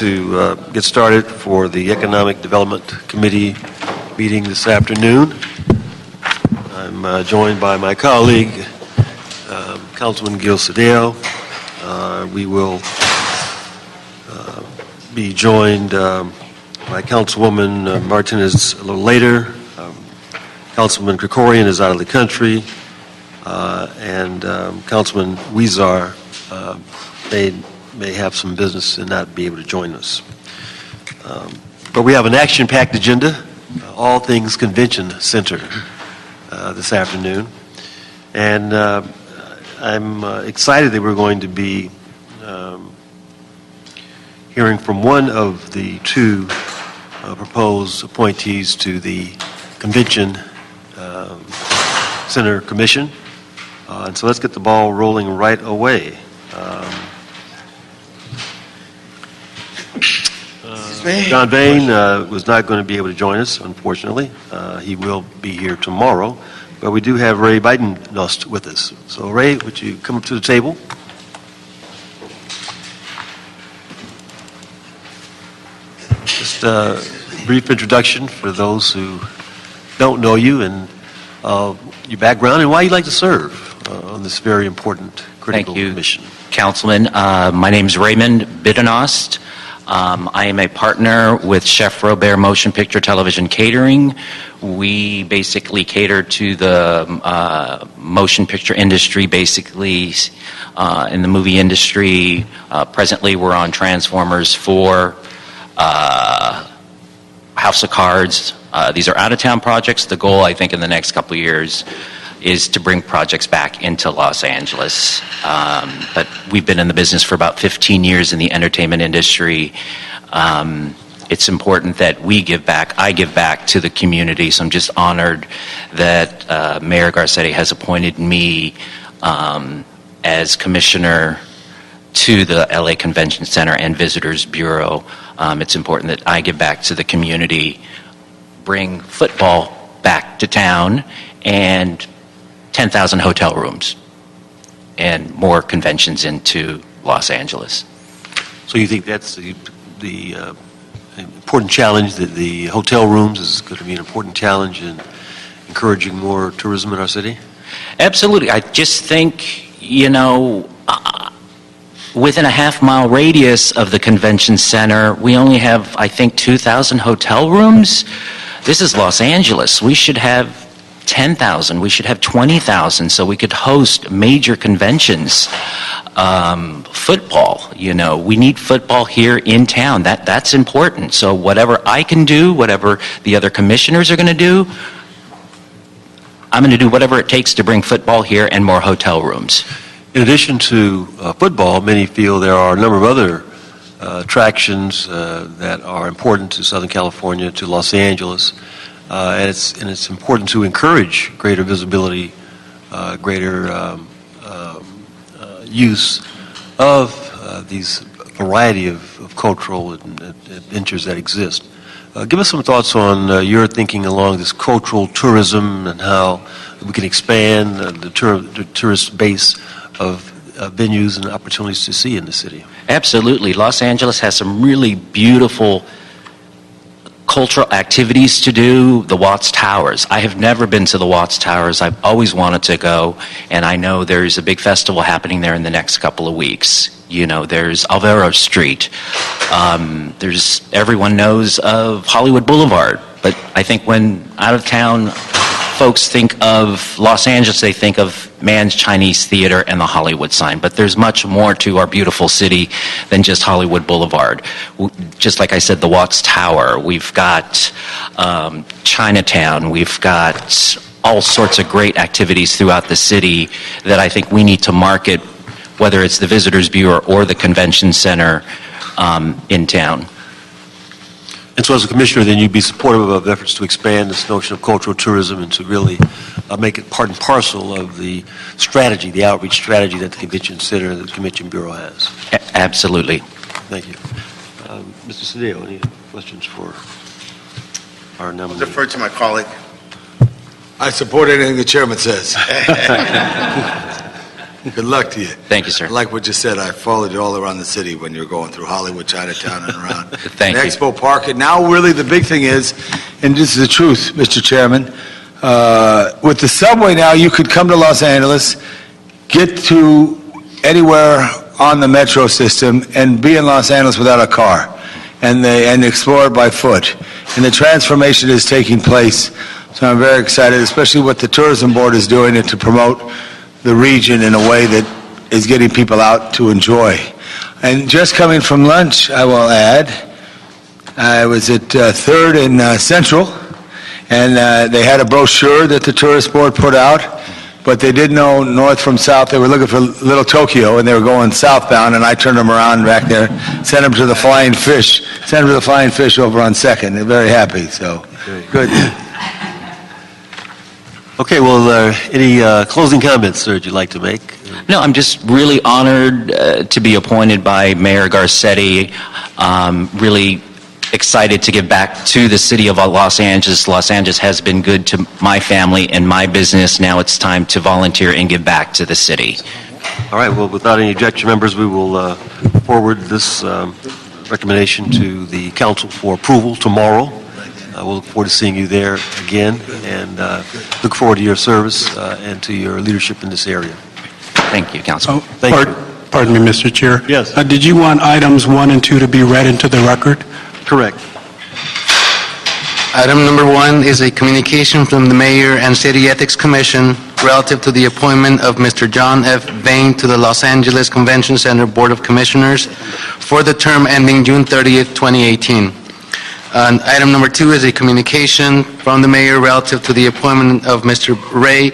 to get started for the Economic Development Committee meeting this afternoon. I'm joined by my colleague, Councilman Gil Cedillo. We will be joined by Councilwoman Martinez a little later. Councilman Krikorian is out of the country, and Councilman Weezar may have some business and not be able to join us. But we have an action-packed agenda, all things convention center this afternoon. And I'm excited that we're going to be hearing from one of the two proposed appointees to the Convention Center Commission. And so let's get the ball rolling right away. John Vane was not going to be able to join us, unfortunately. He will be here tomorrow. But we do have Ray Biddinost with us. So, Ray, would you come up to the table? Just a brief introduction for those who don't know you and your background and why you like to serve on this very important, critical mission. Councilman. My name is Raymond Biddinost. I am a partner with Chef Robert Motion Picture Television Catering. We basically cater to the motion picture industry, basically in the movie industry. Presently, we're on Transformers 4, House of Cards. These are out-of-town projects. The goal, I think, in the next couple of years is to bring projects back into Los Angeles. But we've been in the business for about 15 years in the entertainment industry. It's important that we give back. I give back to the community, so I'm just honored that Mayor Garcetti has appointed me as commissioner to the LA Convention Center and Visitors Bureau. It's important that I give back to the community, bring football back to town, and 10,000 hotel rooms and more conventions into Los Angeles. So you think that's the important challenge, that the hotel rooms is going to be an important challenge in encouraging more tourism in our city? Absolutely. I just think, within a half-mile radius of the convention center, we only have, I think, 2,000 hotel rooms. This is Los Angeles. We should have 10,000. We should have 20,000 so we could host major conventions. Football, we need football here in town. That's important. So whatever I can do, whatever the other commissioners are going to do, I'm going to do whatever it takes to bring football here and more hotel rooms. In addition to football, many feel there are a number of other attractions that are important to Southern California, to Los Angeles. And it's important to encourage greater visibility, greater use of these variety of cultural adventures that exist. Give us some thoughts on your thinking along this cultural tourism and how we can expand the tourist base of venues and opportunities to see in the city. Absolutely. Los Angeles has some really beautiful cultural activities to do. The Watts Towers. I have never been to the Watts Towers. I've always wanted to go, and I know there's a big festival happening there in the next couple of weeks. There's Alvaro Street. Everyone knows of Hollywood Boulevard, but I think when out-of-town folks think of Los Angeles, they think of Mann's Chinese Theater and the Hollywood sign. But there's much more to our beautiful city than just Hollywood Boulevard. Just like I said, the Watts Tower. We've got Chinatown. We've got all sorts of great activities throughout the city that I think we need to market, whether it's the Visitors Bureau or the Convention Center in town. And so as a commissioner, then you'd be supportive of efforts to expand this notion of cultural tourism and to really make it part and parcel of the strategy, the outreach strategy that the Convention Center and the Convention Bureau has. Absolutely. Thank you. Mr. Cedillo, any questions for our nominee? I'll defer to my colleague. I support anything the chairman says. Good luck to you. Thank you, sir. I like what you said. I followed you all around the city when you were going through Hollywood, Chinatown, and around Thank you. Expo Park. And now, really, the big thing is, and this is the truth, Mr. Chairman, with the subway now, you could come to Los Angeles, get to anywhere on the metro system, and be in Los Angeles without a car, and explore it by foot. And the transformation is taking place. So I'm very excited, especially what the Tourism Board is doing to promote the region in a way that is getting people out to enjoy. And just coming from lunch, I will add, I was at 3rd and Central, and they had a brochure that the Tourist Board put out, but they didn't know north from south. They were looking for Little Tokyo, and they were going southbound, and I turned them around back there, sent them to the Flying Fish, over on 2nd. They're very happy, so good. Okay, well, any closing comments, sir, would you like to make? No, I'm just really honored to be appointed by Mayor Garcetti. Really excited to give back to the city of Los Angeles. Los Angeles has been good to my family and my business. Now it's time to volunteer and give back to the city. All right, well, without any objection, members, we will forward this recommendation to the council for approval tomorrow. We'll look forward to seeing you there again, and look forward to your service and to your leadership in this area. Thank you, Councilman. Thank you. Pardon me, Mr. Chair. Yes. Did you want items 1 and 2 to be read into the record? Correct. Item number 1 is a communication from the Mayor and City Ethics Commission relative to the appointment of Mr. John F. Vane to the Los Angeles Convention Center Board of Commissioners for the term ending June 30th, 2018. Item number 2 is a communication from the Mayor relative to the appointment of Mr. Ray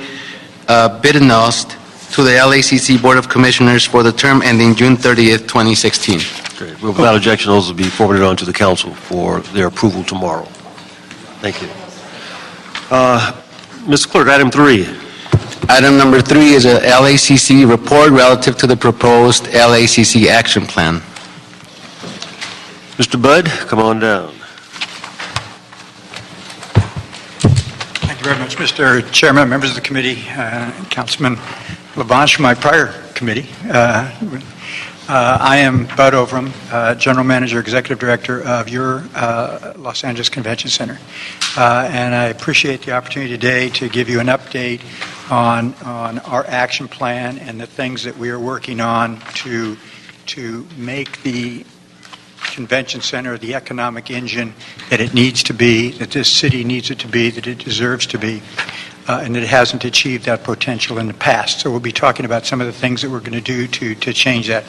Biddinost to the LACC Board of Commissioners for the term ending June 30th, 2016. Great. Well, without objection, those will be forwarded on to the council for their approval tomorrow. Thank you. Mr. Clerk, item 3. Item number 3 is a LACC report relative to the proposed LACC action plan. Mr. Budd, come on down. Thank you very much, Mr. Chairman, members of the committee, Councilman LaBanche from my prior committee. I am Bud Ovrem, General Manager, Executive Director of your Los Angeles Convention Center. And I appreciate the opportunity today to give you an update on our action plan and the things that we are working on to make the convention center the economic engine that it needs to be, that this city needs it to be, that it deserves to be, and it hasn't achieved that potential in the past. So we'll be talking about some of the things that we're going to do to change that.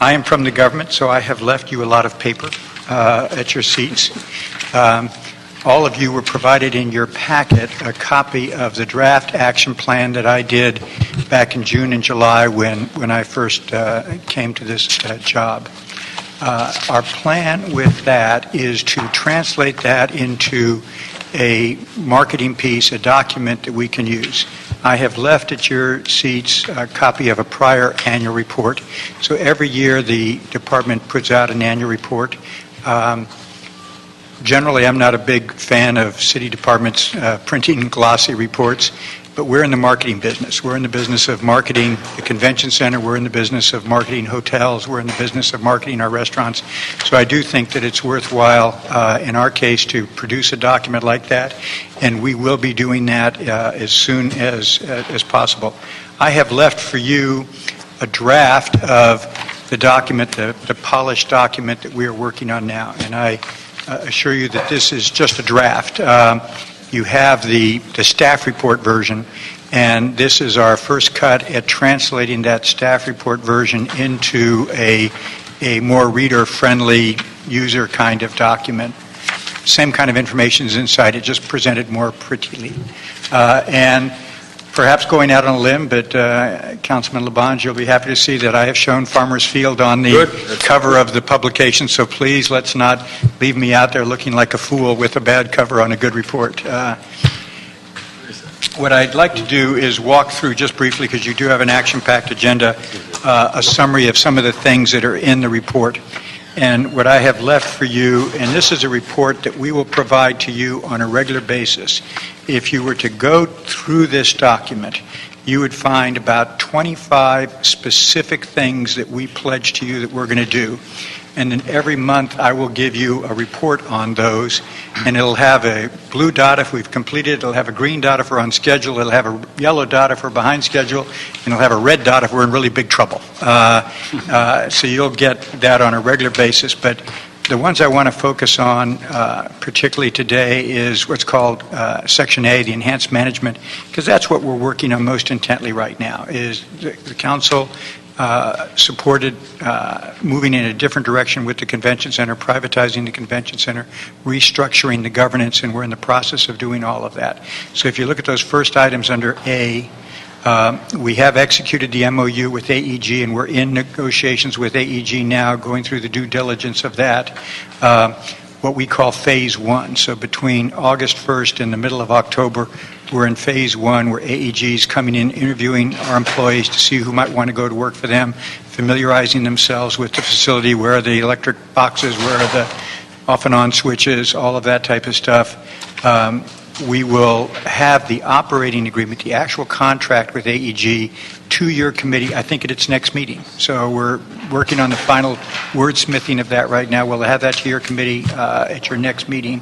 I am from the government, so I have left you a lot of paper at your seats. All of you were provided in your packet a copy of the draft action plan that I did back in June and July when I first came to this job. Our plan with that is to translate that into a marketing piece, a document that we can use. I have left at your seats a copy of a prior annual report. So every year the department puts out an annual report. Generally, I'm not a big fan of city departments printing glossy reports, but we're in the marketing business. We're in the business of marketing the convention center. We're in the business of marketing hotels. We're in the business of marketing our restaurants. So I do think that it's worthwhile, in our case, to produce a document like that, and we will be doing that as soon as possible. I have left for you a draft of the document, the polished document that we are working on now, and I assure you that this is just a draft. You have the staff report version, and this is our first cut at translating that staff report version into a more reader-friendly, user kind of document. Same kind of information is inside it, just presented more prettily. And perhaps going out on a limb, but Councilman LaBange, you'll be happy to see that I have shown Farmers Field on the cover of the publication, so please let's not leave me out there looking like a fool with a bad cover on a good report. What I'd like to do is walk through just briefly, because you do have an action-packed agenda, a summary of some of the things that are in the report. And what I have left for you, and this is a report that we will provide to you on a regular basis. If you were to go through this document, you would find about 25 specific things that we pledge to you that we're going to do. And then every month I will give you a report on those, and it'll have a blue dot if we've completed it, it'll have a green dot if we're on schedule, it'll have a yellow dot if we're behind schedule, and it'll have a red dot if we're in really big trouble. So you'll get that on a regular basis, but the ones I want to focus on, particularly today, is what's called Section A, the enhanced management, because that's what we're working on most intently right now, is the council supported moving in a different direction with the convention center, privatizing the convention center, restructuring the governance, and we're in the process of doing all of that. So if you look at those first items under A, we have executed the MOU with AEG, and we're in negotiations with AEG now, going through the due diligence of that, what we call Phase 1. So between August 1st and the middle of October, we're in Phase 1, where AEG is coming in, interviewing our employees to see who might want to go to work for them, familiarizing themselves with the facility, where are the electric boxes, where are the off and on switches, all of that type of stuff. We will have the operating agreement, the actual contract with AEG, to your committee, I think, at its next meeting. So we're working on the final wordsmithing of that right now. We'll have that to your committee at your next meeting.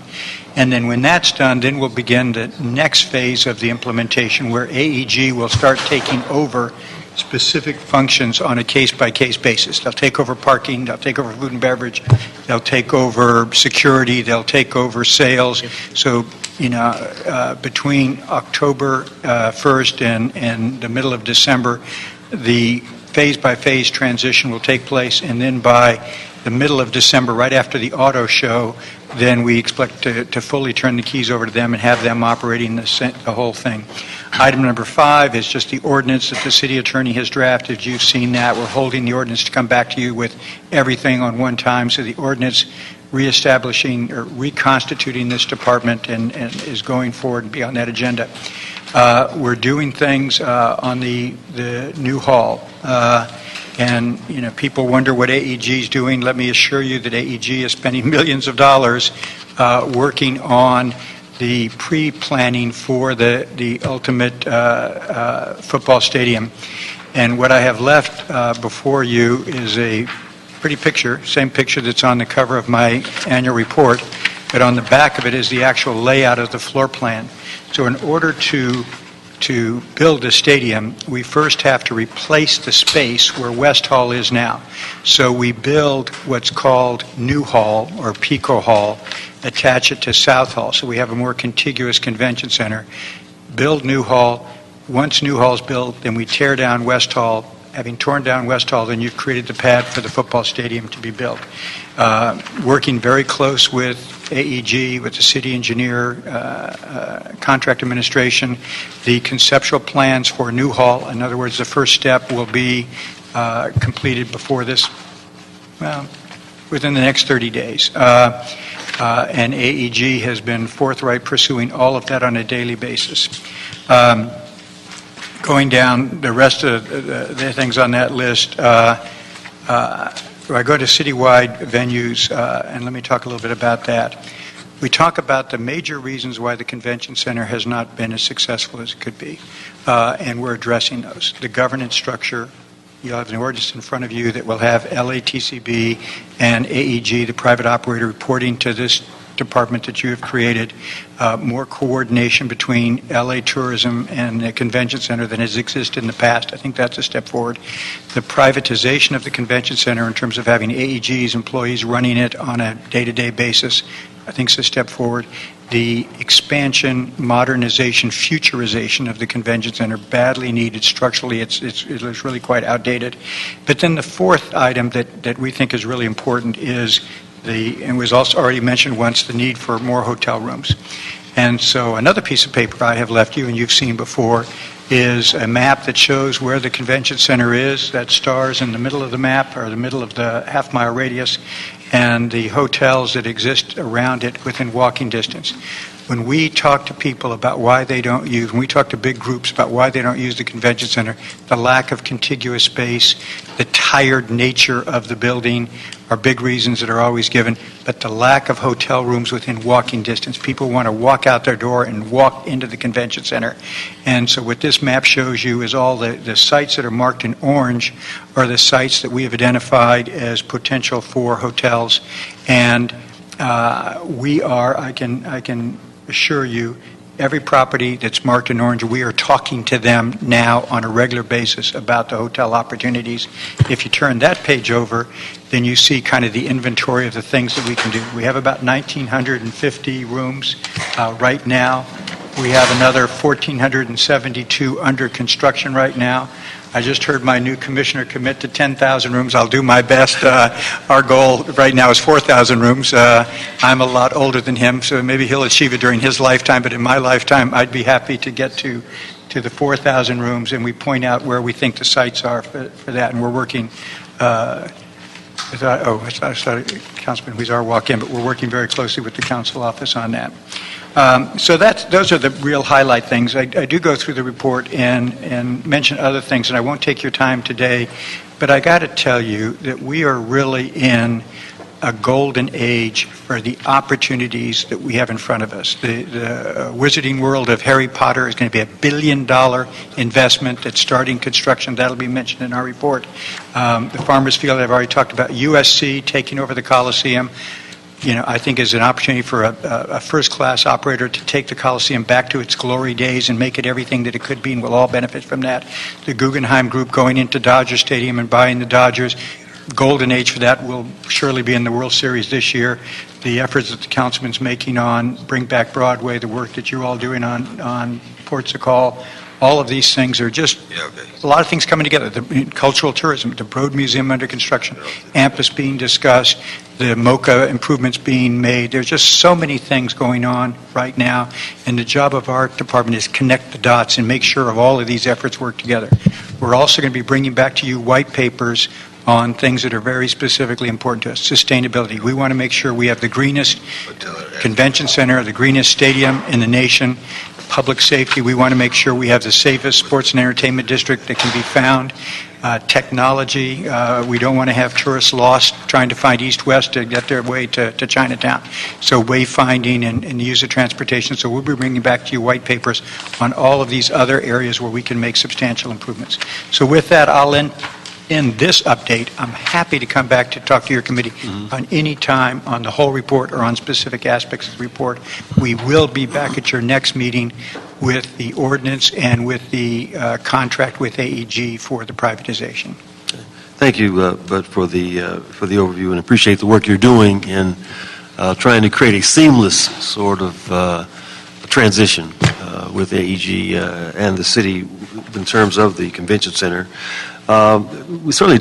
And then when that's done, then we'll begin the next phase of the implementation, where AEG will start taking over specific functions on a case-by-case basis. They'll take over parking, they'll take over food and beverage, they'll take over security, they'll take over sales. So, between October 1st and the middle of December, the phase-by-phase transition will take place, and then by the middle of December, right after the auto show, then we expect to fully turn the keys over to them and have them operating the whole thing. Item number 5 is just the ordinance that the city attorney has drafted. You've seen that. We're holding the ordinance to come back to you with everything on one time. So the ordinance reestablishing or reconstituting this department and is going forward and be on that agenda. We're doing things on the new hall. And, people wonder what AEG is doing. Let me assure you that AEG is spending millions of dollars working on the pre-planning for the ultimate football stadium. And what I have left before you is a pretty picture, same picture that's on the cover of my annual report, but on the back of it is the actual layout of the floor plan. So in order to build a stadium, we first have to replace the space where West Hall is now. So we build what's called New Hall or Pico Hall, attach it to South Hall, so we have a more contiguous convention center. Build New Hall. Once New Hall's built, then we tear down West Hall. Having torn down West Hall, then you've created the pad for the football stadium to be built. Working very close with AEG, with the city engineer, contract administration, the conceptual plans for New Hall. In other words, the first step will be completed before this, within the next 30 days. And AEG has been forthright pursuing all of that on a daily basis. Going down the rest of the things on that list, I go to citywide venues, and let me talk a little bit about that. We talk about the major reasons why the convention center has not been as successful as it could be, and we're addressing those. The governance structure. You'll have an ordinance in front of you that will have LATCB and AEG, the private operator, reporting to this department that you have created, more coordination between LA Tourism and the convention center than has existed in the past. I think that's a step forward. The privatization of the convention center in terms of having AEG's employees running it on a day-to-day basis, I think is a step forward. The expansion, modernization, futurization of the convention center, badly needed structurally. It's really quite outdated. But then the fourth item that we think is really important is and was also already mentioned once, the need for more hotel rooms. And so another piece of paper I have left you, and you've seen before, is a map that shows where the convention center is. That stars in the middle of the map, or the middle of the half-mile radius, and the hotels that exist around it within walking distance. When we talk to people about why they don't use, when we talk to big groups about why they don't use the convention center, the lack of contiguous space, the tired nature of the building are big reasons that are always given, but the lack of hotel rooms within walking distance. People want to walk out their door and walk into the convention center. And so what this map shows you is all the sites that are marked in orange are the sites that we have identified as potential for hotels. And I can assure you, every property that's marked in orange, we are talking to them now on a regular basis about the hotel opportunities. If you turn that page over, then you see kind of the inventory of the things that we can do. We have about 1,950 rooms right now. We have another 1,472 under construction right now. I just heard my new commissioner commit to 10,000 rooms. I'll do my best. Our goal right now is 4,000 rooms. I'm a lot older than him, so maybe he'll achieve it during his lifetime, but in my lifetime, I'd be happy to get to the 4,000 rooms, and we point out where we think the sites are for that, and we're working Councilman Huizar walk in, but we're working very closely with the council office on that. So those are the real highlight things. I do go through the report and mention other things, and I won't take your time today, but I got to tell you that we are really in a golden age for the opportunities that we have in front of us. The Wizarding World of Harry Potter is going to be $1 billion investment that's starting construction. That'll be mentioned in our report. The Farmers Field, I've already talked about. USC taking over the Coliseum, I think is an opportunity for a first-class operator to take the Coliseum back to its glory days and make it everything that it could be, and we'll all benefit from that. The Guggenheim Group going into Dodger Stadium and buying the Dodgers. Golden age for that will surely be in the World Series this year. The efforts that the councilman's making on Bring Back Broadway, the work that you're all doing on Ports of Call, all of these things are just a lot of things coming together. The cultural tourism, the Broad Museum under construction, AMPUS being discussed, the MoCA improvements being made. There's just so many things going on right now, and the job of our department is connect the dots and make sure of all of these efforts work together. We're also going to be bringing back to you white papers on things that are very specifically important to us. Sustainability. We want to make sure we have the greenest convention center, the greenest stadium in the nation. Public safety. We want to make sure we have the safest sports and entertainment district that can be found. Technology. We don't want to have tourists lost trying to find east-west to get their way to Chinatown. So wayfinding and use of transportation. So we'll be bringing back to you white papers on all of these other areas where we can make substantial improvements. So with that, I'll end this update. I'm happy to come back to talk to your committee on any time on the whole report or on specific aspects of the report. We will be back at your next meeting with the ordinance and with the contract with AEG for the privatization. Thank you, Bud, for the overview, and appreciate the work you're doing in trying to create a seamless sort of transition with AEG and the city in terms of the convention center. We certainly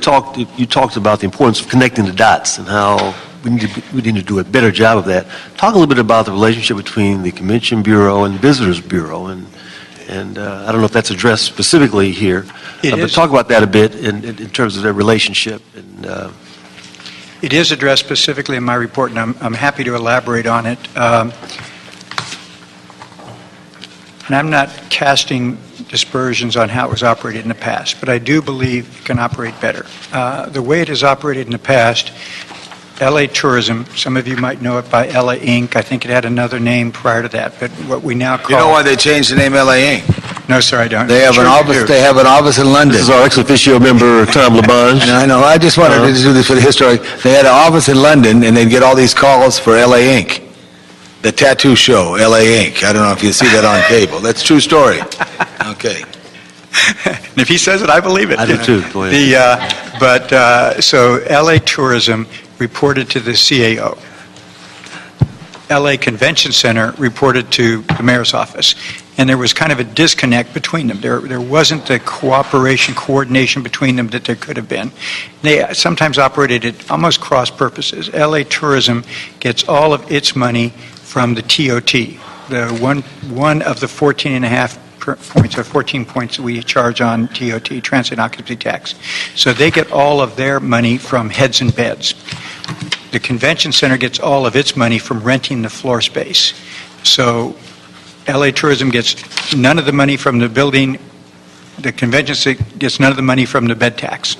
you talked about the importance of connecting the dots and how we need to do a better job of that. Talk a little bit about the relationship between the Convention Bureau and Visitors Bureau, and I don't know if that's addressed specifically here, but talk about that a bit in terms of their relationship. And it is addressed specifically in my report, and I'm happy to elaborate on it. And I'm not casting dispersions on how it was operated in the past, but I do believe it can operate better. The way it has operated in the past, LA Tourism, some of you might know it by LA Inc. I think it had another name prior to that, but what we now call... You know why they changed the name LA Inc.? No, sir, I don't. They have an office. They have an office in London. This is our ex officio member, Tom LaBonge. I know. I just wanted to do this for the history. They had an office in London, and they'd get all these calls for LA Inc. The tattoo show, LA Inc. I don't know if you see that on cable. That's a true story. Okay. And if he says it, I believe it. I do too. Go ahead. So LA Tourism reported to the CAO. LA Convention Center reported to the mayor's office. And there was kind of a disconnect between them. There wasn't the cooperation, coordination between them that there could have been. They sometimes operated at almost cross purposes. LA Tourism gets all of its money from the TOT, the one of the 14.5 points or 14 points that we charge on TOT, Transit Occupancy Tax. So they get all of their money from heads and beds. The convention center gets all of its money from renting the floor space. So LA Tourism gets none of the money from the building. The convention center gets none of the money from the bed tax.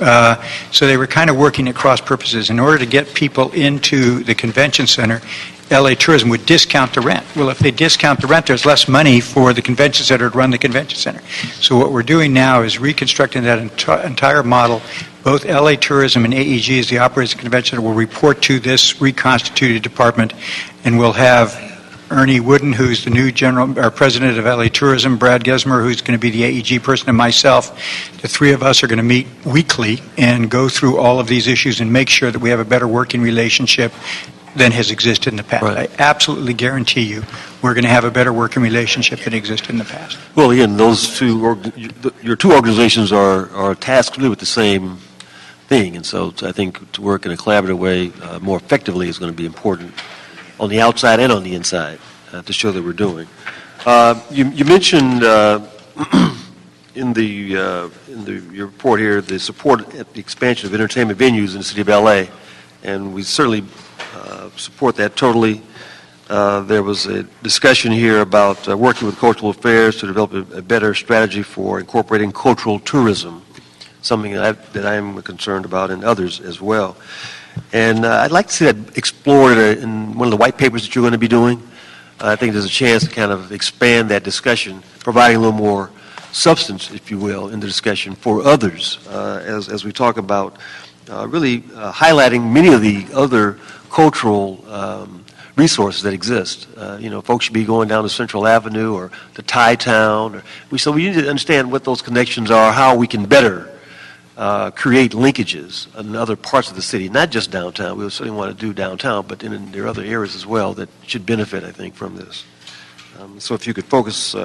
So they were kind of working at cross purposes. In order to get people into the convention center, LA Tourism would discount the rent. Well, if they discount the rent, there's less money for the convention center to run the convention center. So what we're doing now is reconstructing that entire model. Both LA Tourism and AEG, as the operators of the convention center, will report to this reconstituted department, and we'll have Ernie Wooden, who's the new president of LA Tourism, Brad Gesmer, who's going to be the AEG person, and myself. The three of us are going to meet weekly and go through all of these issues and make sure that we have a better working relationship than has existed in the past. Right. I absolutely guarantee you we're going to have a better working relationship than existed in the past. Well, again, those your two organizations are tasked really with the same thing, and so I think to work in a collaborative way more effectively is going to be important on the outside and on the inside to show that we're doing. You mentioned in your report here the support at the expansion of entertainment venues in the city of LA, and we certainly support that totally. There was a discussion here about working with cultural affairs to develop a better strategy for incorporating cultural tourism, something that I am concerned about, and others as well. And I'd like to see that explored in one of the white papers that you're going to be doing. I think there's a chance to kind of expand that discussion, providing a little more substance, if you will, in the discussion for others, as we talk about really highlighting many of the other cultural resources that exist. Folks should be going down to Central Avenue or to Thai Town. So we need to understand what those connections are, how we can better create linkages in other parts of the city, not just downtown. We certainly want to do downtown, but there are other areas as well that should benefit, I think, from this. So if you could focus,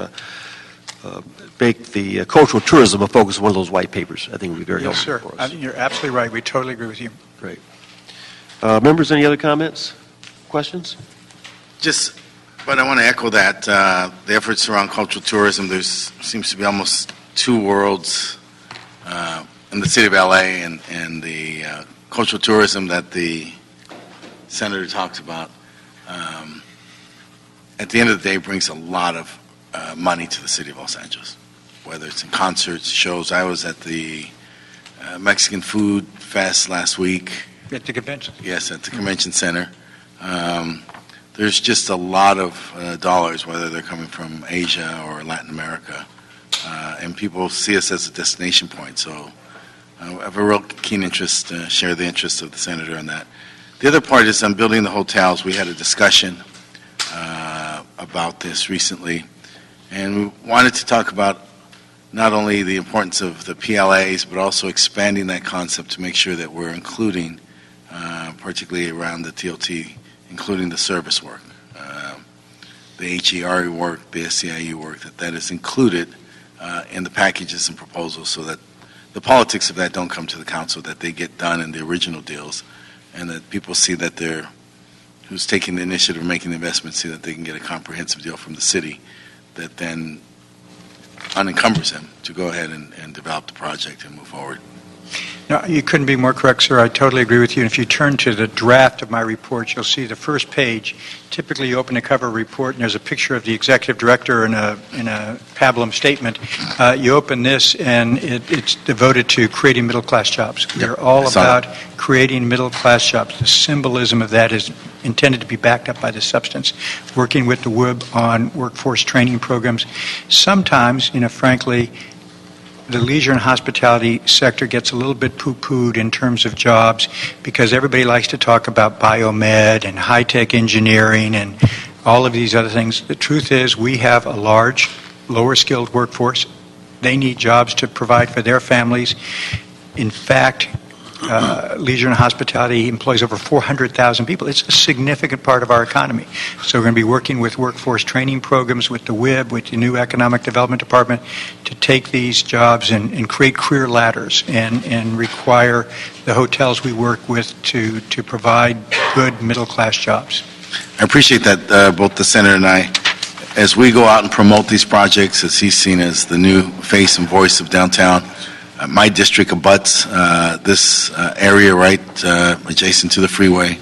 make the cultural tourism a focus of one of those white papers, I think it would be very helpful for us. Yes, sir. You're absolutely right. We totally agree with you. Great. Members, any other comments, questions? But I want to echo that the efforts around cultural tourism, there seems to be almost two worlds in the city of LA and the cultural tourism that the senator talks about. At the end of the day, brings a lot of money to the city of Los Angeles, whether it's in concerts, shows. I was at the Mexican Food Fest last week. At the convention? Yes, at the convention center. There's just a lot of dollars, whether they're coming from Asia or Latin America, and people see us as a destination point. So I have a real keen interest to share the interest of the senator in that. The other part is on building the hotels. We had a discussion about this recently, and we wanted to talk about not only the importance of the PLAs, but also expanding that concept to make sure that we're including, particularly around the TOT, including the service work, the HERE work, the SCIU work, that is included in the packages and proposals so that the politics of that don't come to the council, that they get done in the original deals, and that people see that who's taking the initiative, making the investment, see that they can get a comprehensive deal from the city that then unencumbers them to go ahead and develop the project and move forward. No, you couldn't be more correct, sir. I totally agree with you. And if you turn to the draft of my report, you'll see the first page. Typically, you open a cover report, and there's a picture of the executive director in a pablum statement. You open this, and it's devoted to creating middle-class jobs. We're all about creating middle-class jobs. The symbolism of that is intended to be backed up by the substance. Working with the WIB on workforce training programs. Sometimes, frankly, the leisure and hospitality sector gets a little bit poo-pooed in terms of jobs because everybody likes to talk about biomed and high-tech engineering and all of these other things. The truth is we have a large, lower-skilled workforce. They need jobs to provide for their families. In fact, leisure and hospitality employs over 400,000 people. It's a significant part of our economy. So we're going to be working with workforce training programs, with the WIB, with the new Economic Development Department to take these jobs and create career ladders and require the hotels we work with to provide good middle-class jobs. I appreciate that, both the senator and I. As we go out and promote these projects, as he's seen as the new face and voice of downtown, my district abuts this area right adjacent to the freeway.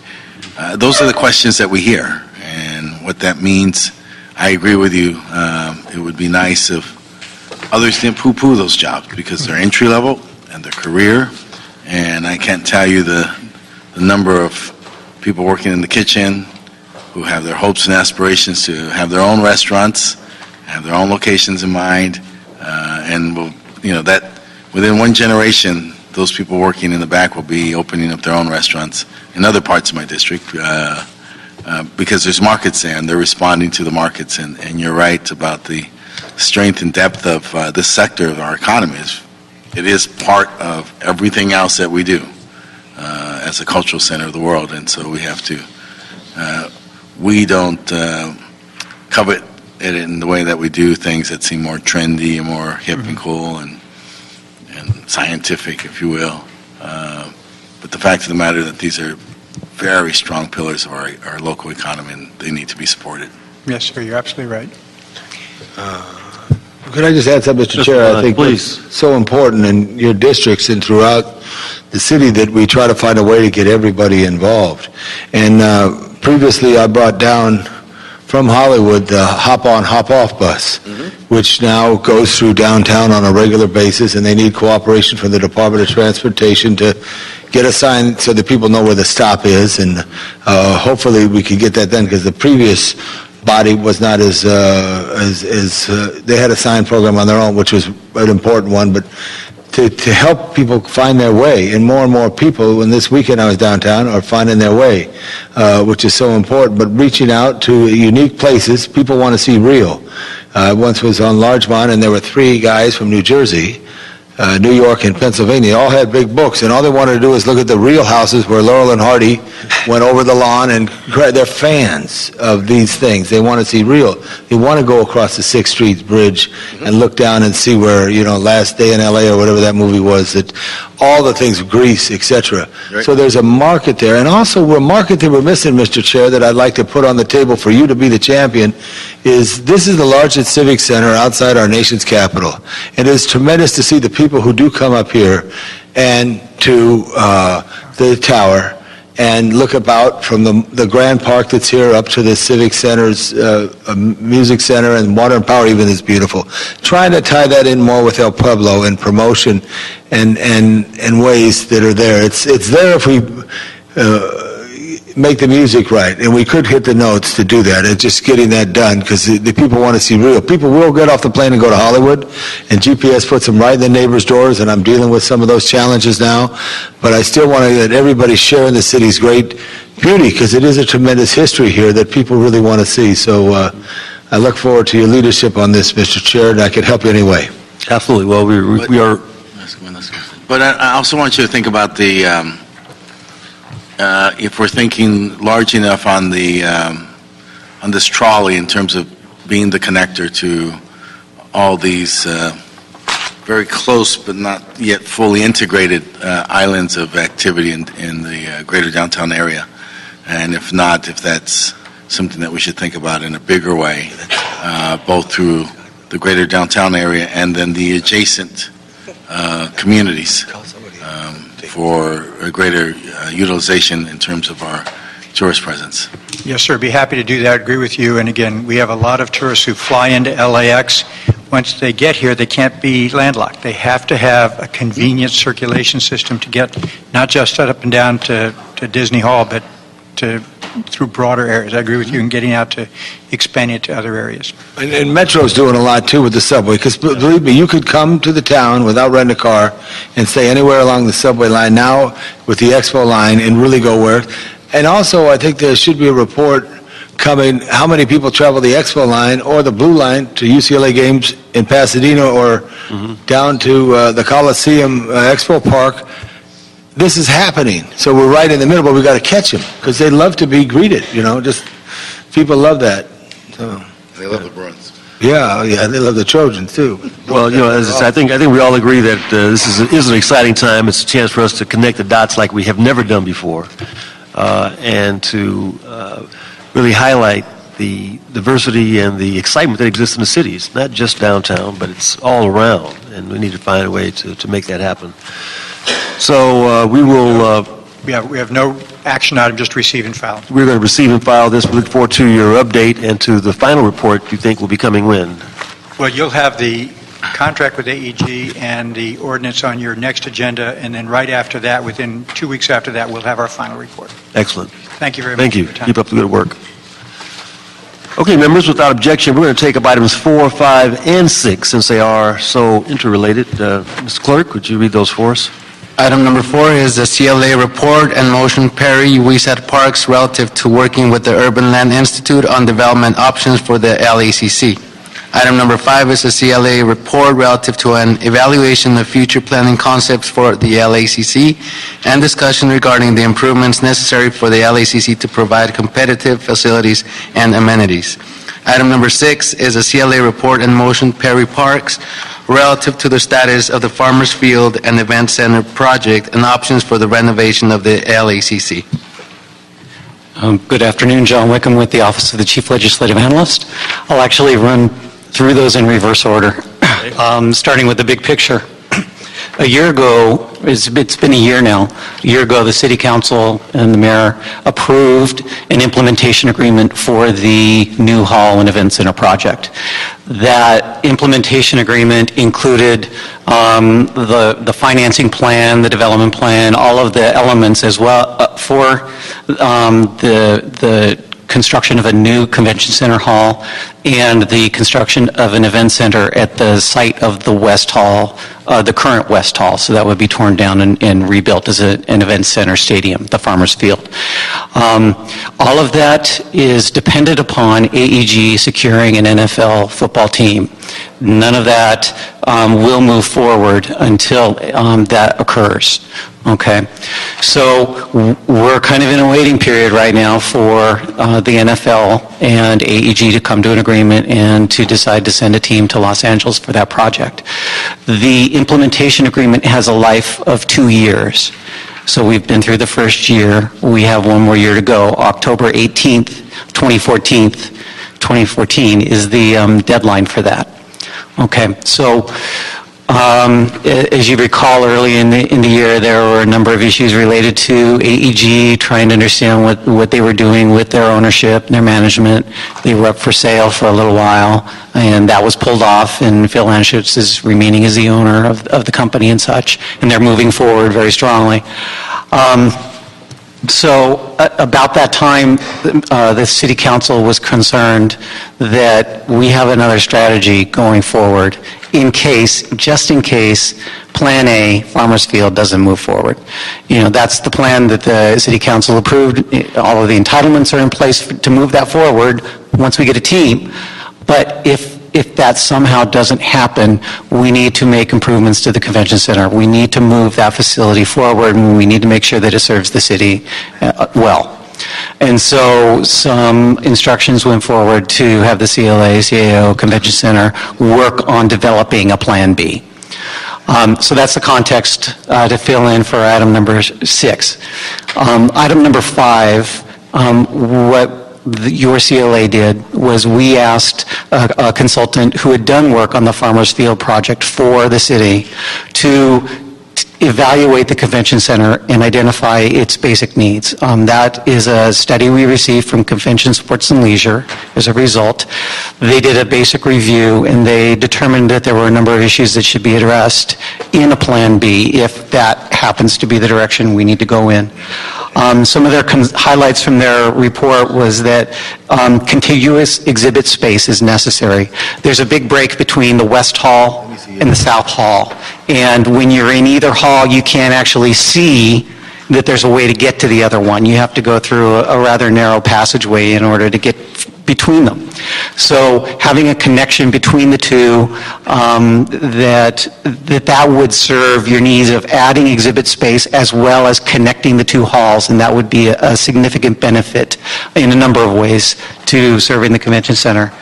Those are the questions that we hear, and what that means I agree with you. It would be nice if others didn't poo-poo those jobs because they're entry-level and their career. And I can't tell you the number of people working in the kitchen who have their hopes and aspirations to have their own restaurants, have their own locations in mind, and will, that within one generation, those people working in the back will be opening up their own restaurants in other parts of my district because there's markets there and they're responding to the markets. And you're right about the strength and depth of this sector of our economy. It is part of everything else that we do as a cultural center of the world, and so we have to. We don't covet it in the way that we do things that seem more trendy and more hip and cool and scientific, if you will. But the fact of the matter is that these are very strong pillars of our local economy, and they need to be supported. Yes, sir, you're absolutely right. Could I just add something, Mr. Chair? I think please. it's so important in your districts and throughout the city that we try to find a way to get everybody involved. And previously I brought down from Hollywood the hop-on, hop-off bus, which now goes through downtown on a regular basis, and they need cooperation from the Department of Transportation to get a sign so that people know where the stop is, and hopefully we can get that done, because the previous body was not as they had a sign program on their own, which was an important one, but to help people find their way, and more people, and this weekend I was downtown, are finding their way, which is so important, but reaching out to unique places. People want to see real. I once was on Larchmont, and there were 3 guys from New Jersey, New York, and Pennsylvania. All had big books, and all they wanted to do was look at the real houses where Laurel and Hardy went over the lawn, and they're fans of these things. They want to see real. They want to go across the 6th Street Bridge and look down and see where, Last Day in L.A. or whatever that movie was, that all the things, Greece, etc. Right. So there's a market there. And also a market that we're missing, Mr. Chair, that I'd like to put on the table for you to be the champion, is this is the largest civic center outside our nation's capital. It is tremendous to see the people who do come up here and to the tower and look about from the grand park that's here up to the civic center's music center, and Water and Power even is beautiful. Trying to tie that in more with El Pueblo and promotion and ways that are there. It's there if we make the music right, and we could hit the notes to do that. It's just getting that done, because the people want to see real. People will get off the plane and go to Hollywood, and GPS puts them right in the neighbors' doors, and I'm dealing with some of those challenges now. But I still want to let everybody share in the city's great beauty, because it is a tremendous history here that people really want to see. So I look forward to your leadership on this, Mr. Chair, and I can help you any way. Absolutely. Well, we are... But I also want you to think about the... if we're thinking large enough on this trolley in terms of being the connector to all these very close but not yet fully integrated islands of activity in the greater downtown area, and if that's something that we should think about in a bigger way, both through the greater downtown area and then the adjacent communities, for a greater utilization in terms of our tourist presence. Yes, sir, be happy to do that. I agree with you. And again, we have a lot of tourists who fly into LAX. Once they get here, they can't be landlocked. They have to have a convenient circulation system to get not just up and down to Disney Hall, but through broader areas. I agree with you in getting out to expanding it to other areas. And Metro's doing a lot, too, with the subway, because believe me, you could come to the town without renting a car and stay anywhere along the subway line now with the Expo line and really go where. And also, I think there should be a report coming, how many people travel the Expo line or the Blue Line to UCLA games in Pasadena or down to the Coliseum Expo Park. This is happening, so we're right in the middle, but we got to catch them, because they love to be greeted, just people love that. So. They love the Bruins. Yeah, they love the Trojans too. Well, as I think we all agree that this is an exciting time. It's a chance for us to connect the dots like we have never done before, and to really highlight the diversity and the excitement that exists in the city. It's not just downtown, but it's all around, and we need to find a way to make that happen. So we will Yeah, we have no action item, just receive and file. We're going to receive and file this. We look forward to your update and to the final report you think will be coming when? Well, you'll have the contract with AEG and the ordinance on your next agenda, and then right after that, within 2 weeks after that, we'll have our final report. Excellent. Thank you very much Thank for you. your time. Keep up the good work. Okay, members, without objection, we're going to take up items 4, 5, and 6 since they are so interrelated. Mr. Clerk, would you read those for us? Item number 4 is the CLA report and motion Perry WeSat Parks relative to working with the Urban Land Institute on development options for the LACC. Item number 5 is the CLA report relative to an evaluation of future planning concepts for the LACC and discussion regarding the improvements necessary for the LACC to provide competitive facilities and amenities. Item number 6 is a CLA report and motion Perry Parks relative to the status of the Farmers Field and Event Center project and options for the renovation of the LACC. Good afternoon, John Wickham with the Office of the Chief Legislative Analyst. I'll actually run through those in reverse order, starting with the big picture. A year ago, it's been a year now, a year ago the City Council and the Mayor approved an implementation agreement for the new Hall and Event Center project. That implementation agreement included the financing plan, the development plan, all of the elements as well for the construction of a new convention center hall and the construction of an event center at the site of the West Hall, the current West Hall. So that would be torn down and rebuilt as an event center stadium, the Farmers Field. All of that is dependent upon AEG securing an NFL football team. None of that will move forward until that occurs. Okay, so we're kind of in a waiting period right now for the NFL and AEG to come to an agreement and to decide to send a team to Los Angeles for that project. The implementation agreement has a life of 2 years. So we've been through the first year. We have one more year to go. October 18th, 2014 is the deadline for that. Okay, so as you recall, early in the year, there were a number of issues related to AEG, trying to understand what they were doing with their ownership and their management. They were up for sale for a little while, and that was pulled off, and Phil Anschutz is remaining as the owner of the company and such, and they're moving forward very strongly. So about that time, the City Council was concerned that we have another strategy going forward just in case Plan A, Farmers Field, doesn't move forward. You know, that's the plan that the City Council approved. All of the entitlements are in place to move that forward once we get a team. But if that somehow doesn't happen, we need to make improvements to the convention center. We need to move that facility forward, and we need to make sure that it serves the city well. And so some instructions went forward to have the CLA, CAO, Convention Center work on developing a Plan B. So that's the context to fill in for item number 6. Item number 5, what your CLA did was we asked a consultant who had done work on the Farmers Field project for the city to evaluate the convention center and identify its basic needs. That is a study we received from Convention Sports and Leisure. As a result, they did a basic review and they determined that there were a number of issues that should be addressed in a Plan B if that happens to be the direction we need to go in. Some of their highlights from their report was that contiguous exhibit space is necessary. There's a big break between the West Hall and the South Hall, and when you're in either hall, you can't actually see that there's a way to get to the other one. You have to go through a rather narrow passageway in order to get between them. So having a connection between the two, that would serve your needs of adding exhibit space as well as connecting the two halls, and that would be a significant benefit in a number of ways to serving the convention center.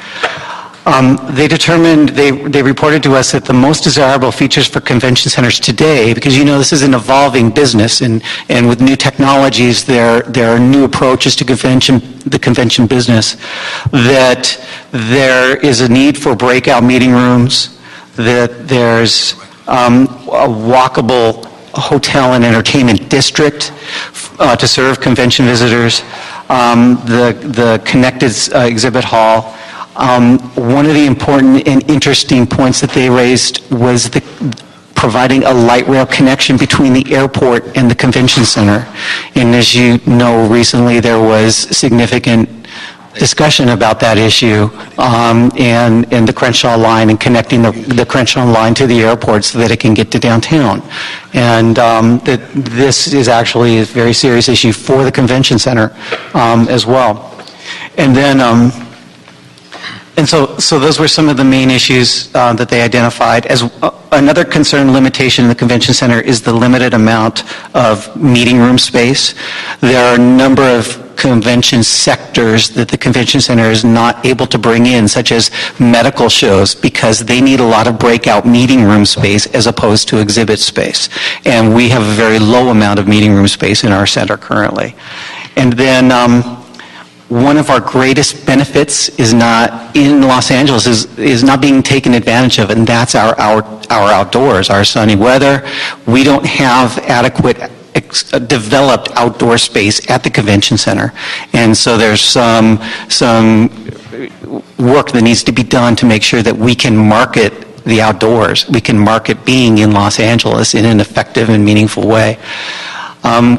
They determined, they reported to us that the most desirable features for convention centers today, because you know this is an evolving business, and with new technologies there are new approaches to the convention business, that there is a need for breakout meeting rooms, that there's a walkable hotel and entertainment district to serve convention visitors, the connected exhibit hall. One of the important and interesting points that they raised was providing a light rail connection between the airport and the convention center. And as you know, recently there was significant discussion about that issue and the Crenshaw line and connecting the Crenshaw line to the airport so that it can get to downtown. And this is actually a very serious issue for the convention center as well. And then and so those were some of the main issues that they identified. As another concern limitation in the convention center is the limited amount of meeting room space. There are a number of convention sectors that the convention center is not able to bring in, such as medical shows, because they need a lot of breakout meeting room space as opposed to exhibit space. And we have a very low amount of meeting room space in our center currently. And then one of our greatest benefits is not in Los Angeles, is not being taken advantage of, and that's our outdoors, our sunny weather. We don't have adequate developed outdoor space at the convention center, and so there's some work that needs to be done to make sure that we can market the outdoors. We can market being in Los Angeles in an effective and meaningful way.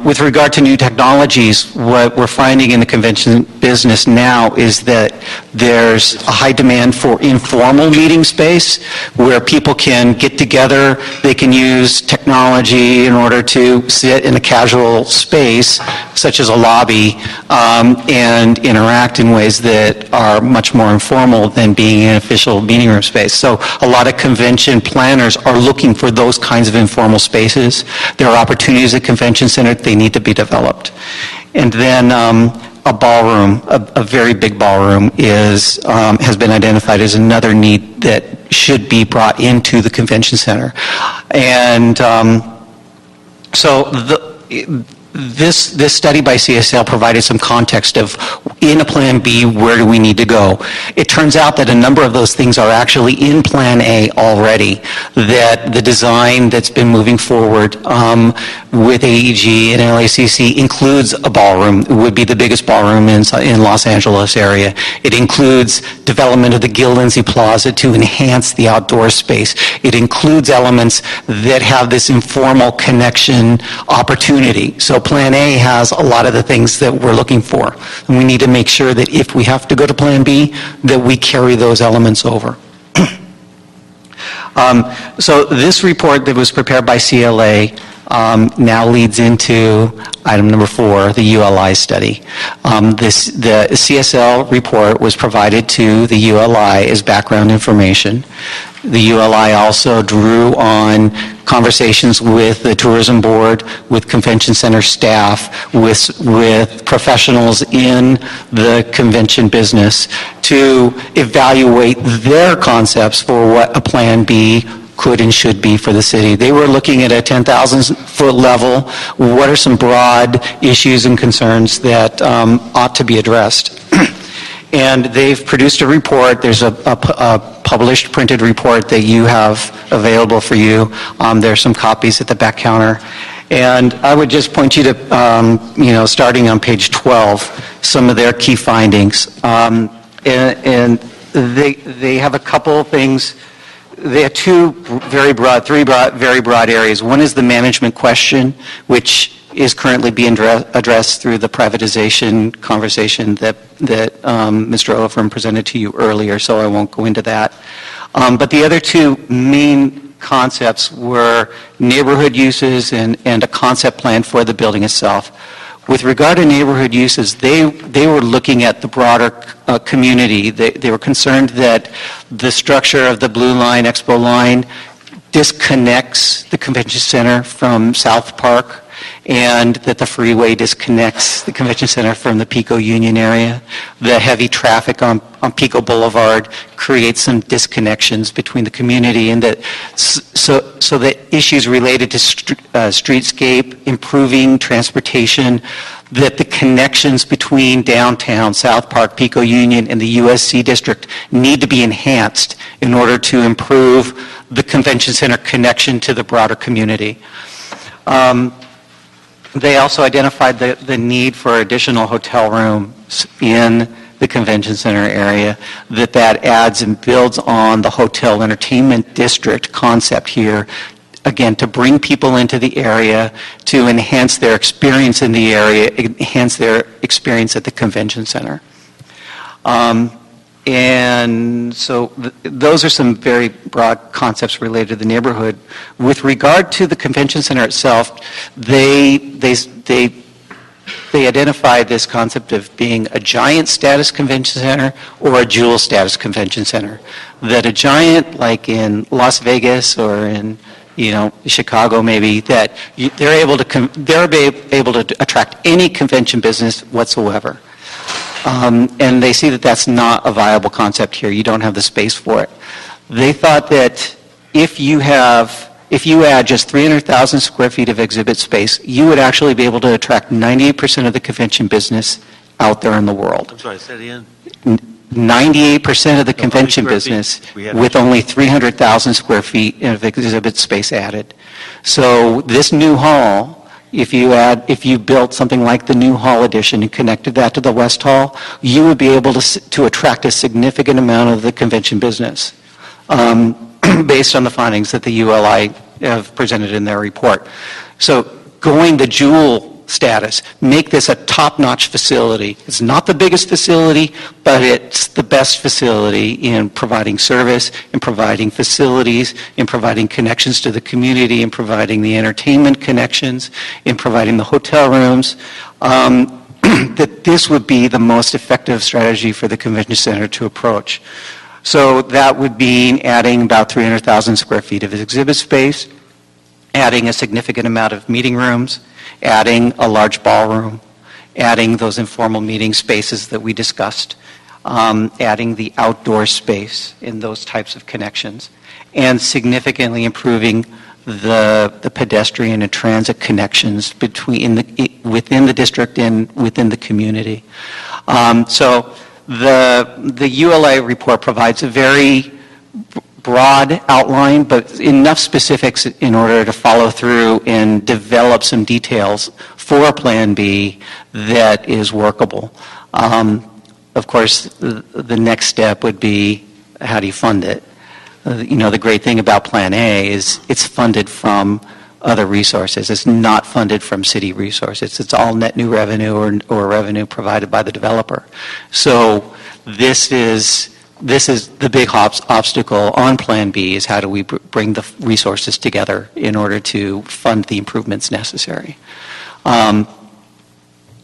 With regard to new technologies, what we're finding in the convention business now is that there's a high demand for informal meeting space where people can get together, they can use technology in order to sit in a casual space, such as a lobby, and interact in ways that are much more informal than being in an official meeting room space. So a lot of convention planners are looking for those kinds of informal spaces. There are opportunities at convention center, they need to be developed. And then a ballroom, a very big ballroom, has been identified as another need that should be brought into the convention center. And so this study by CSL provided some context of, in a Plan B, where do we need to go? It turns out that a number of those things are actually in Plan A already, that the design that's been moving forward with AEG and LACC includes a ballroom. It would be the biggest ballroom in Los Angeles area. It includes development of the Gil Lindsay Plaza to enhance the outdoor space. It includes elements that have this informal connection opportunity. So Plan A has a lot of the things that we're looking for. And we need to make sure that if we have to go to Plan B, that we carry those elements over. So this report that was prepared by CLA now leads into item number 4, the ULI study. The CSL report was provided to the ULI as background information. The ULI also drew on conversations with the tourism board, with convention center staff, with professionals in the convention business to evaluate their concepts for what a Plan B could and should be for the city. They were looking at a 10,000-foot level. What are some broad issues and concerns that ought to be addressed? And they've produced a report. There's a published printed report that you have available for you. There's some copies at the back counter. And I would just point you to, starting on page 12, some of their key findings. And they have a couple of things. They have three very broad areas. One is the management question, which is currently being addressed through the privatization conversation that Mr. Ovrem presented to you earlier, so I won't go into that. But the other two main concepts were neighborhood uses and a concept plan for the building itself. With regard to neighborhood uses, they were looking at the broader community. They were concerned that the structure of the Blue Line, Expo Line, disconnects the convention center from South Park, and that the freeway disconnects the convention center from the Pico Union area. The heavy traffic on Pico Boulevard creates some disconnections between the community, and that so that issues related to streetscape, improving transportation, that the connections between downtown, South Park, Pico Union, and the USC district need to be enhanced in order to improve the convention center connection to the broader community. They also identified the need for additional hotel rooms in the convention center area, that adds and builds on the hotel entertainment district concept here, again, to bring people into the area, to enhance their experience in the area, enhance their experience at the convention center. And so those are some very broad concepts related to the neighborhood. With regard to the convention center itself, they identified this concept of being a giant status convention center or a jewel status convention center. That a giant, like in Las Vegas or in Chicago maybe, that they're able to attract any convention business whatsoever. And they see that that's not a viable concept here. You don't have the space for it. They thought that if you add just 300,000 square feet of exhibit space, you would actually be able to attract 98% of the convention business out there in the world. I'm sorry, say it again. 98% of the convention business with only 300,000 square feet of exhibit space added. So this new hall, if you built something like the new hall addition and connected that to the West Hall, you would be able to attract a significant amount of the convention business, based on the findings that the ULI have presented in their report. So going the jewel status, make this a top-notch facility. It's not the biggest facility, but it's the best facility in providing service, in providing facilities, in providing connections to the community, in providing the entertainment connections, in providing the hotel rooms. That this would be the most effective strategy for the convention center to approach. So that would be adding about 300,000 square feet of exhibit space, adding a significant amount of meeting rooms, adding a large ballroom, adding those informal meeting spaces that we discussed, adding the outdoor space in those types of connections, and significantly improving the pedestrian and transit connections within the district and within the community. So the ULA report provides a very broad outline, but enough specifics in order to follow through and develop some details for a Plan B that is workable. Of course, the next step would be, how do you fund it? The great thing about Plan A is it's funded from other resources. It's not funded from city resources. It's all net new revenue or revenue provided by the developer. So this is the big obstacle on Plan B, is how do we bring the resources together in order to fund the improvements necessary.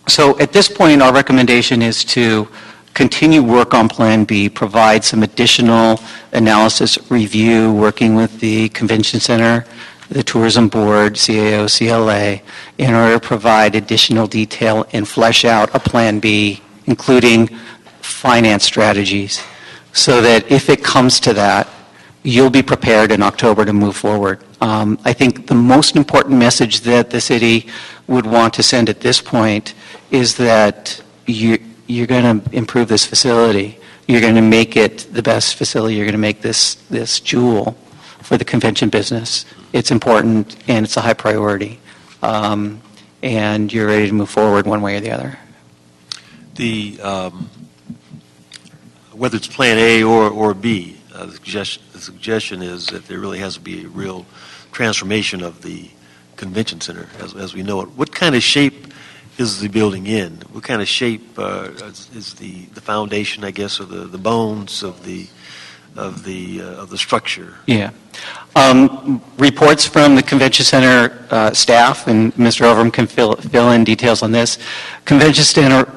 So at this point, our recommendation is to continue work on Plan B, provide some additional analysis, review, working with the Convention Center, the Tourism Board, CAO, CLA, in order to provide additional detail and flesh out a Plan B, including finance strategies, so that if it comes to that, you'll be prepared in October to move forward. I think the most important message that the city would want to send at this point is that you're going to improve this facility. You're going to make it the best facility. You're going to make this jewel for the convention business. It's important and it's a high priority. And you're ready to move forward one way or the other. Whether it's Plan A or B, the suggestion is that there really has to be a real transformation of the convention center as we know it. What kind of shape is the building in? What kind of shape is the foundation, I guess, or the bones of the structure? Yeah. Reports from the Convention Center staff, and Mr. Ovrem can fill in details on this. Convention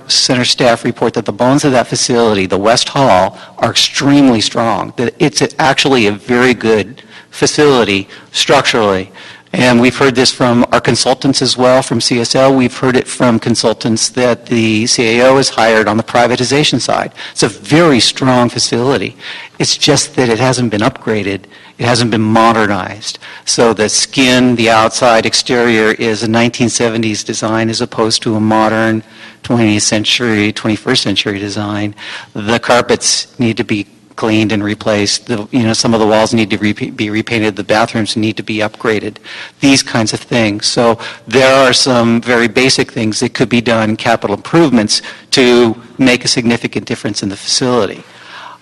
Center staff report that the bones of that facility, the West Hall, are extremely strong. That it's actually a very good facility structurally. And we've heard this from our consultants as well, from CSL. We've heard it from consultants that the CAO has hired on the privatization side. It's a very strong facility. It's just that it hasn't been upgraded. It hasn't been modernized. So the skin, the outside exterior is a 1970s design as opposed to a modern 20th century, 21st century design. The carpets need to be cleaned and replaced. Some of the walls need to be repainted. The bathrooms need to be upgraded. These kinds of things. So there are some very basic things that could be done, capital improvements, to make a significant difference in the facility.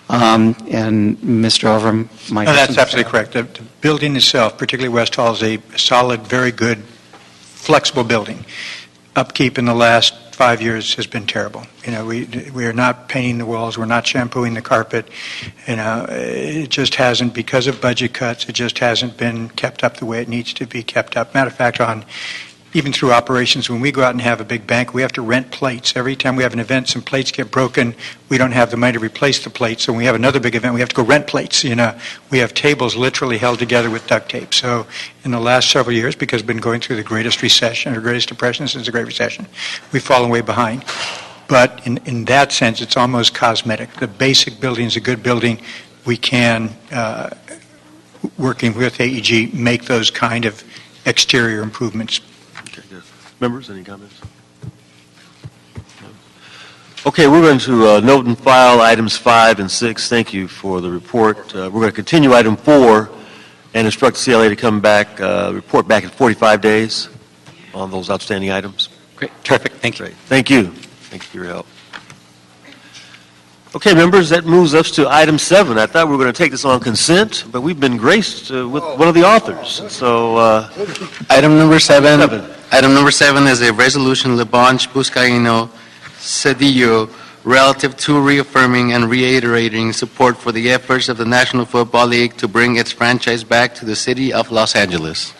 And Mr. Ovrem might... No, have that's some- absolutely correct. The building itself, particularly West Hall, is a solid, very good, flexible building. Upkeep in the last 5 years has been terrible. We are not painting the walls, we're not shampooing the carpet. It just hasn't, because of budget cuts, it just hasn't been kept up the way it needs to be kept up. Matter of fact, even through operations, when we go out and have a big bank, we have to rent plates. Every time we have an event, some plates get broken. We don't have the money to replace the plates. So when we have another big event, we have to go rent plates. We have tables literally held together with duct tape. So in the last several years, because we've been going through the greatest recession or greatest depression since the Great Recession, we've fallen way behind. But in that sense, it's almost cosmetic. The basic building is a good building. We can, working with AEG, make those kind of exterior improvements. Okay, good. Members, any comments? No. Okay, we're going to note and file items 5 and 6. Thank you for the report. We're going to continue item 4 and instruct the CLA to come back, report back in 45 days on those outstanding items. Great. Terrific. Thank you. Great. Thank you. Thank you for your help. Okay, members, that moves us to item 7. I thought we were going to take this on consent, but we've been graced with one of the authors. So, Item number 7. Item number 7 is a resolution, Labange Buscaino Cedillo, relative to reaffirming and reiterating support for the efforts of the National Football League to bring its franchise back to the city of Los Angeles.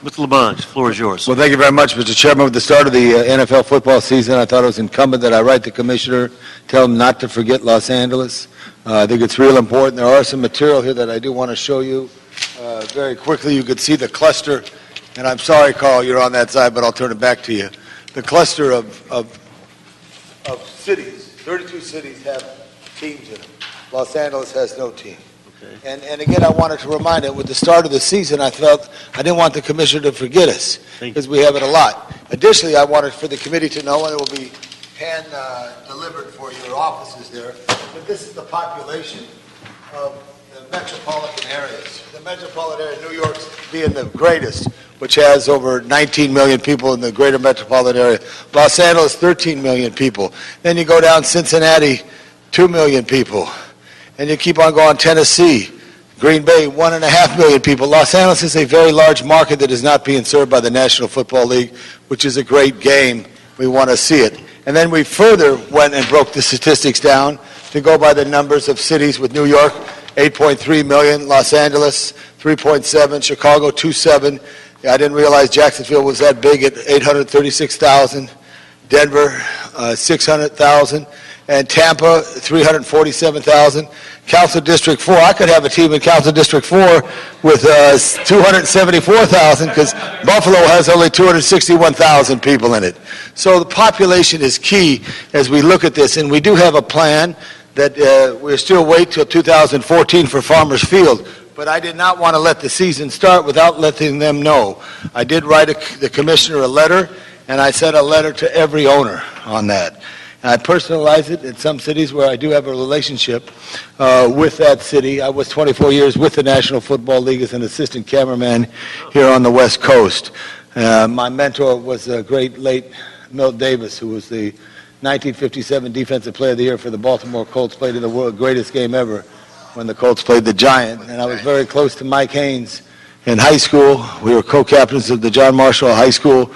Mr. Labange, the floor is yours. Well, thank you very much, Mr. Chairman. With the start of the NFL football season, I thought it was incumbent that I write the commissioner, tell him not to forget Los Angeles. I think it's real important. There are some material here that I do want to show you very quickly. You could see the cluster, and I'm sorry, Carl, you're on that side, but I'll turn it back to you. The cluster of cities, 32 cities have teams in them. Los Angeles has no team. And again, I wanted to remind it, with the start of the season, I felt I didn't want the commissioner to forget us, because we have it a lot. Additionally, I wanted for the committee to know, and it will be hand-delivered for your offices there, that this is the population of the metropolitan areas. The metropolitan area, New York being the greatest, which has over 19 million people in the greater metropolitan area. Los Angeles, 13 million people. Then you go down Cincinnati, 2 million people. And you keep on going, Tennessee, Green Bay, 1.5 million people. Los Angeles is a very large market that is not being served by the National Football League, which is a great game. We want to see it. And then we further went and broke the statistics down to go by the numbers of cities, with New York, 8.3 million, Los Angeles, 3.7, Chicago, 2.7. I didn't realize Jacksonville was that big at 836,000, Denver, 600,000. And Tampa, 347,000. Council District 4, I could have a team in Council District 4 with 274,000, because Buffalo has only 261,000 people in it. So the population is key as we look at this, and we do have a plan that we're still wait till 2014 for Farmers Field. But I did not want to let the season start without letting them know. I did write the commissioner a letter, and I sent a letter to every owner on that. I personalize it in some cities where I do have a relationship with that city. I was 24 years with the National Football League as an assistant cameraman here on the West Coast. My mentor was the great late Milt Davis, who was the 1957 Defensive Player of the Year for the Baltimore Colts, played in the world's greatest game ever when the Colts played the Giant. And I was very close to Mike Haynes in high school. We were co-captains of the John Marshall High School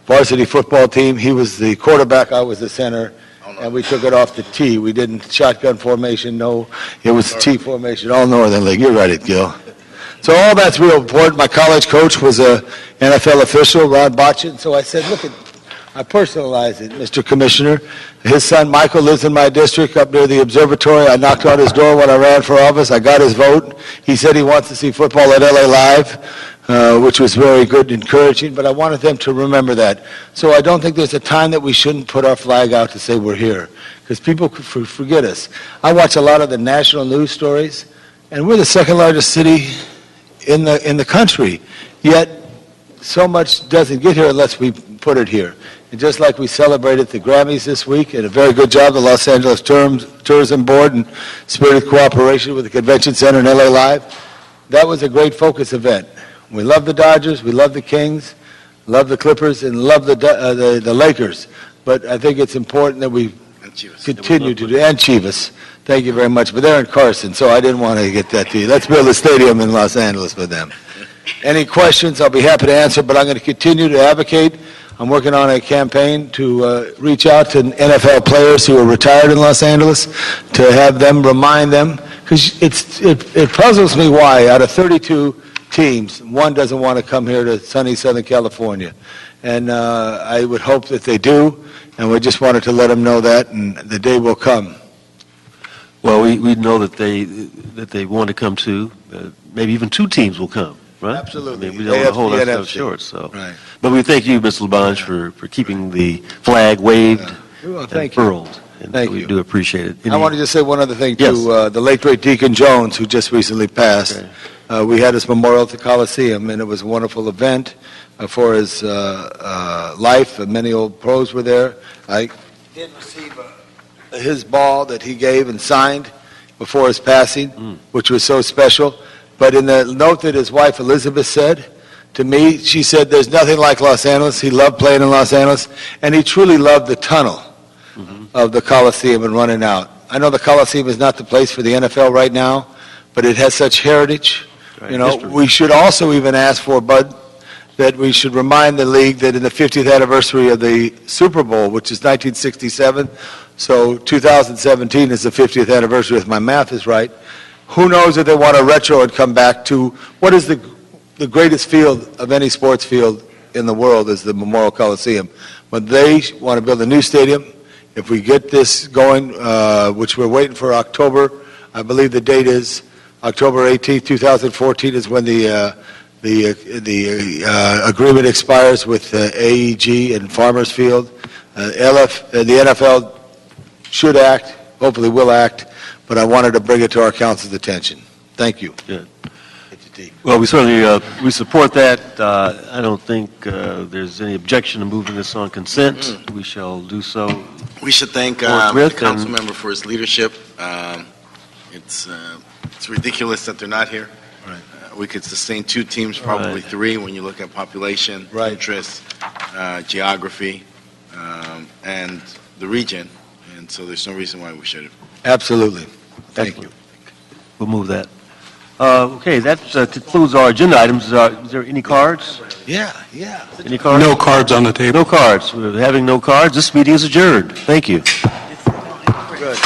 varsity football team. He was the quarterback, I was the center. And we took it off the T. We didn't shotgun formation, no. It was T formation, all Northern League. You're right, Gil. So all that's real important. My college coach was a NFL official, Ron Botchin. So I said, look, I personalized it, Mr. Commissioner. His son, Michael, lives in my district up near the observatory. I knocked on his door when I ran for office. I got his vote. He said he wants to see football at LA Live, which was very good and encouraging, but I wanted them to remember that. So I don't think there's a time that we shouldn't put our flag out to say we're here, because people could forget us. I watch a lot of the national news stories, and we're the second largest city in the country, yet so much doesn't get here unless we put it here. And just like we celebrated the Grammys this week, and a very good job, the Los Angeles Tourism Board, and spirited cooperation with the Convention Center and LA Live, that was a great focus event. We love the Dodgers, we love the Kings, love the Clippers, and love the Lakers. But I think it's important that we continue to do, and Chivas. Thank you very much. But they're in Carson, so I didn't want to get that to you. Let's build a stadium in Los Angeles for them. Any questions, I'll be happy to answer, but I'm going to continue to advocate. I'm working on a campaign to reach out to NFL players who are retired in Los Angeles, to have them, remind them, because it puzzles me why, out of 32 teams, one doesn't want to come here to sunny Southern California. And I would hope that they do, and we just wanted to let them know that, and the day will come. Well, we know that they want to come too. Maybe even two teams will come, right? Absolutely. I mean, we don't want to hold ourselves short. So, right. But we thank you, Mr. Labange, for keeping the flag waved Well, and thank you. furled. And Thank we you. do appreciate it. I want to just say one other thing, too. Yes. The late, great Deacon Jones, who just recently passed, we had his memorial at the Coliseum, and it was a wonderful event for his life. Many old pros were there. I did receive his ball that he gave and signed before his passing, which was so special. But in the note that his wife Elizabeth said to me, she said, there's nothing like Los Angeles. He loved playing in Los Angeles, and he truly loved the tunnel of the Coliseum and running out. I know the Coliseum is not the place for the NFL right now, but it has such heritage. Right, You know, history. we should also even ask for, Bud, that we should remind the league that in the 50th anniversary of the Super Bowl, which is 1967, so 2017 is the 50th anniversary, if my math is right. Who knows if they want to retro and come back to what is the greatest field of any sports field in the world is the Memorial Coliseum. But they want to build a new stadium. If we get this going, which we're waiting for October, I believe the date is October 18th, 2014 is when the agreement expires with AEG and Farmers Field. The NFL should act, hopefully will act, but I wanted to bring it to our council's attention. Thank you. Good. Well, we certainly we support that. I don't think there's any objection to moving this on consent. We shall do so. We should thank the Forthwith, council and- member for his leadership. It's ridiculous that they're not here. Right. We could sustain two teams, probably Right. three, when you look at population, Right. interest, geography, and the region. And so there's no reason why we shouldn't. Absolutely. Thank you. We'll move that. Okay, that concludes our agenda items. Is there any cards? Yeah. Any cards? No cards on the table. No cards. We're having no cards. This meeting is adjourned. Thank you. Good.